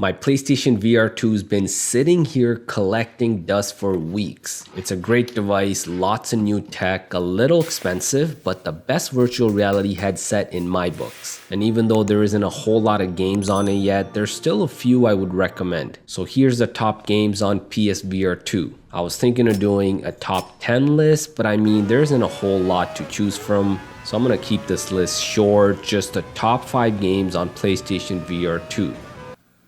My PlayStation VR2's been sitting here collecting dust for weeks. It's a great device, lots of new tech, a little expensive, but the best virtual reality headset in my books. And even though there isn't a whole lot of games on it yet, there's still a few I would recommend. So here's the top games on PSVR2. I was thinking of doing a top 10 list, but I mean, there isn't a whole lot to choose from. So I'm gonna keep this list short, just the top 5 games on PlayStation VR2.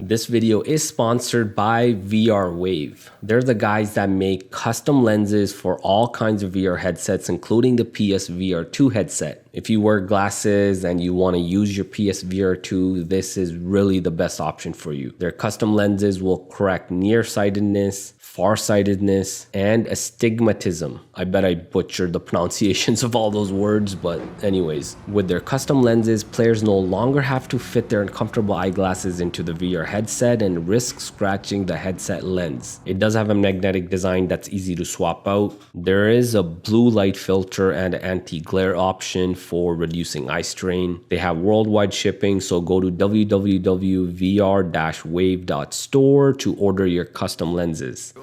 This video is sponsored by VR Wave. They're the guys that make custom lenses for all kinds of VR headsets, including the PSVR2 headset. If you wear glasses and you want to use your PSVR2, this is really the best option for you. Their custom lenses will correct nearsightedness, farsightedness, and astigmatism. I bet I butchered the pronunciations of all those words, but anyways, with their custom lenses, players no longer have to fit their uncomfortable eyeglasses into the VR headset and risk scratching the headset lens. It does have a magnetic design that's easy to swap out. There is a blue light filter and anti-glare option for reducing eye strain. They have worldwide shipping, so go to www.vr-wave.store to order your custom lenses.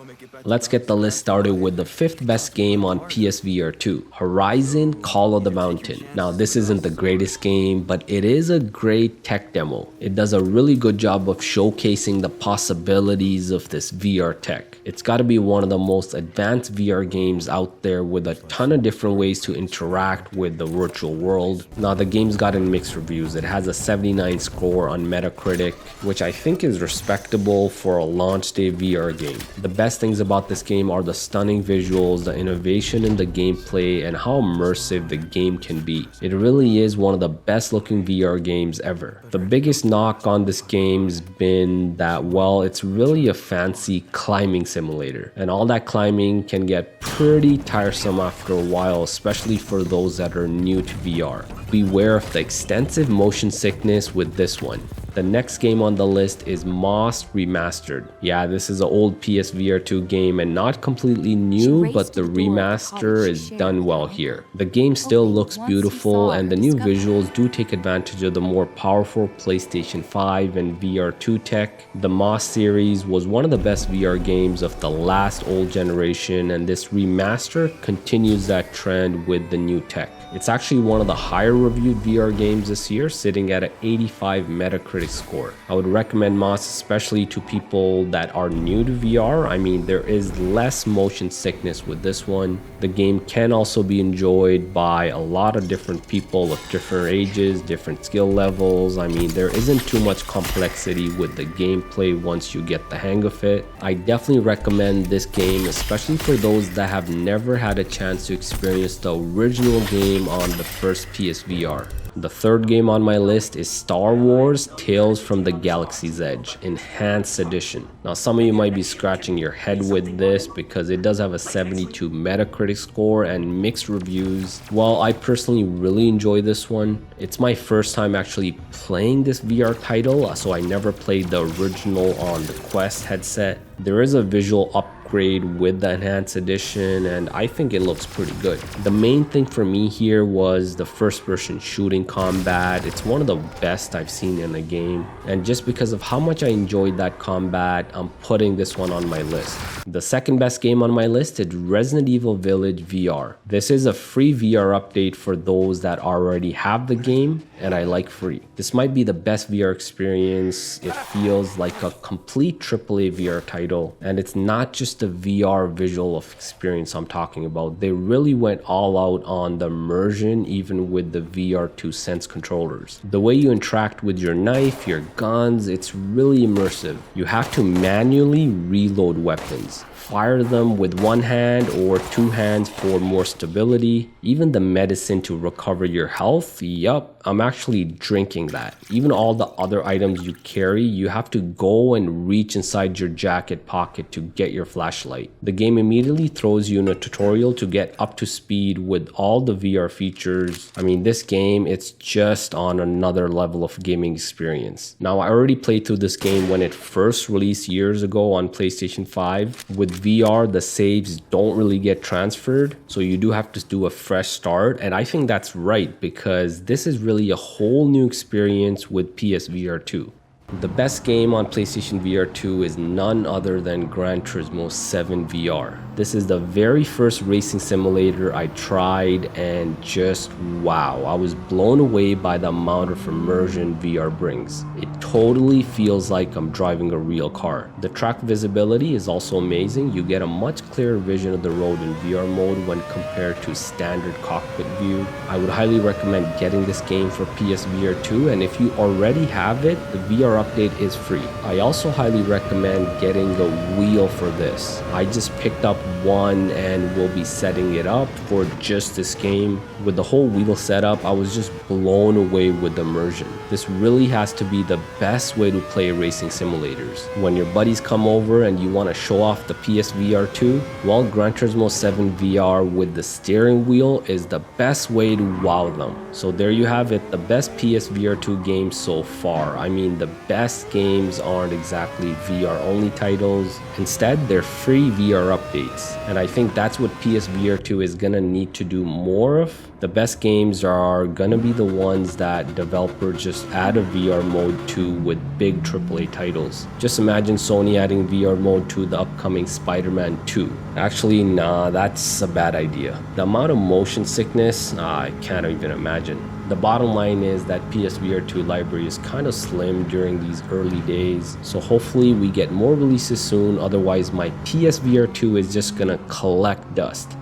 Let's get the list started with the 5th best game on PSVR2, Horizon Call of the Mountain. Now, this isn't the greatest game, but it is a great tech demo. It does a really good job of showcasing the possibilities of this VR tech. It's got to be one of the most advanced VR games out there with a ton of different ways to interact with the virtual world. Now, the game's gotten mixed reviews. It has a 79 score on Metacritic, which I think is respectable for a launch day VR game. The best things about this game are the stunning visuals, the innovation in the gameplay, and how immersive the game can be. It really is one of the best looking VR games ever. The biggest knock on this game's been that, well, it's really a fancy climbing simulator, and all that climbing can get pretty tiresome after a while, especially for those that are new to VR. Beware of the extensive motion sickness with this one. The next game on the list is Moss Remastered. Yeah, this is an old PSVR2 game and not completely new, but the remaster is done well here. The game still looks beautiful, and the new visuals do take advantage of the more powerful PlayStation 5 and VR2 tech. The Moss series was one of the best VR games of the last old generation, and this remaster continues that trend with the new tech. It's actually one of the higher reviewed VR games this year, sitting at an 85 Metacritic score. I would recommend Moss especially to people that are new to VR. I mean, there is less motion sickness with this one. The game can also be enjoyed by a lot of different people of different ages, different skill levels. I mean, there isn't too much complexity with the gameplay once you get the hang of it. I definitely recommend this game, especially for those that have never had a chance to experience the original game on the first PSVR. The third game on my list is Star Wars Tales from the Galaxy's Edge Enhanced Edition. Now, some of you might be scratching your head with this because it does have a 72 Metacritic score and mixed reviews. Well, I personally really enjoy this one. It's my first time actually playing this VR title, so I never played the original on the Quest headset. There is a visual upgrade with the enhanced edition, and I think it looks pretty good. The main thing for me here was the first person shooting combat. It's one of the best I've seen in a game, and just because of how much I enjoyed that combat, I'm putting this one on my list. The second best game on my list is Resident Evil Village VR. This is a free VR update for those that already have the game, and I like free. This might be the best VR experience. It feels like a complete AAA VR title, and it's not just the VR visual of experience I'm talking about. They really went all out on the immersion, even with the VR2 Sense controllers. The way you interact with your knife, your guns, it's really immersive. You have to manually reload weapons. Fire them with one hand or two hands for more stability. Even the medicine to recover your health, yup, I'm actually drinking that. Even all the other items you carry, you have to go and reach inside your jacket pocket to get your flashlight. The game immediately throws you in a tutorial to get up to speed with all the VR features. I mean, this game, it's just on another level of gaming experience. Now, I already played through this game when it first released years ago on PlayStation 5. With VR, the saves don't really get transferred, so you do have to do a fresh start, and I think that's right because this is really a whole new experience with PSVR2. The best game on PlayStation VR2 is none other than Gran Turismo 7 VR. This is the very first racing simulator I tried, and just wow, I was blown away by the amount of immersion VR brings. It totally feels like I'm driving a real car. The track visibility is also amazing. You get a much clearer vision of the road in VR mode when compared to standard cockpit view. I would highly recommend getting this game for PSVR2, and if you already have it, the VR update is free. I also highly recommend getting a wheel for this. I just picked up one and will be setting it up for just this game. With the whole wheel setup, I was just blown away with the immersion. This really has to be the best way to play racing simulators. When your buddies come over and you want to show off the PSVR2, well, Gran Turismo 7 VR with the steering wheel is the best way to wow them. So there you have it, the best PSVR2 games so far. I mean, the best games aren't exactly VR only titles. Instead, they're free VR updates. And I think that's what PSVR2 is gonna need to do more of. The best games are gonna be the ones that developers just add a VR mode to with big AAA titles. Just imagine Sony adding VR mode to the upcoming Spider-Man 2. Actually, nah, that's a bad idea. The amount of motion sickness, I can't even imagine. The bottom line is that PSVR2 library is kind of slim during these early days, so hopefully we get more releases soon, otherwise my PSVR2 is just gonna collect dust.